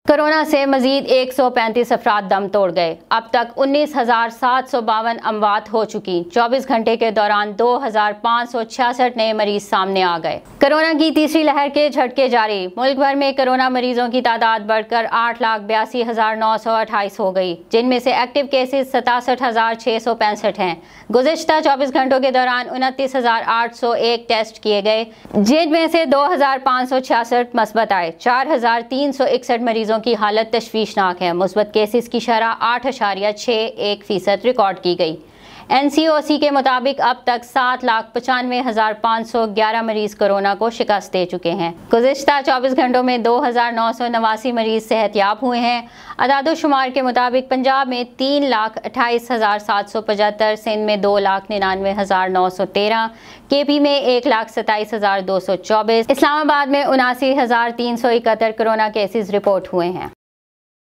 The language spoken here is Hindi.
कोरोना से मजीद 135 अफराद दम तोड़ गए। अब तक 19,752 अमवात हो चुकी। 24 घंटे के दौरान 2,566 नए मरीज सामने आ गए। कोरोना की तीसरी लहर के झटके जारी। मुल्क भर में कोरोना मरीजों की तादाद बढ़कर 8,82,928 हो गई, जिनमें से एक्टिव केसेस 67,665 हैं। गुज़िश्ता 24 घंटों के दौरान 29,801 टेस्ट किए गए, जिनमें से 2,566 मस्बत आए। 4,361 मरीजों की हालत तशवीशनाक है। मुस्बत केसेस की शरह 8.61% रिकॉर्ड की गई। NCOC के मुताबिक अब तक 7,95,511 मरीज कोरोना को शिकस्त दे चुके हैं। गुज़िश्ता 24 घंटों में 2,989 मरीज सेहतयाब हुए हैं। अदाद-ओ-शुमार के मुताबिक पंजाब में 3,28,775, सिंध में 2,99,913, KP में 1,27,224, इस्लामाबाद में 79,371 कोरोना केसेस रिपोर्ट हुए हैं।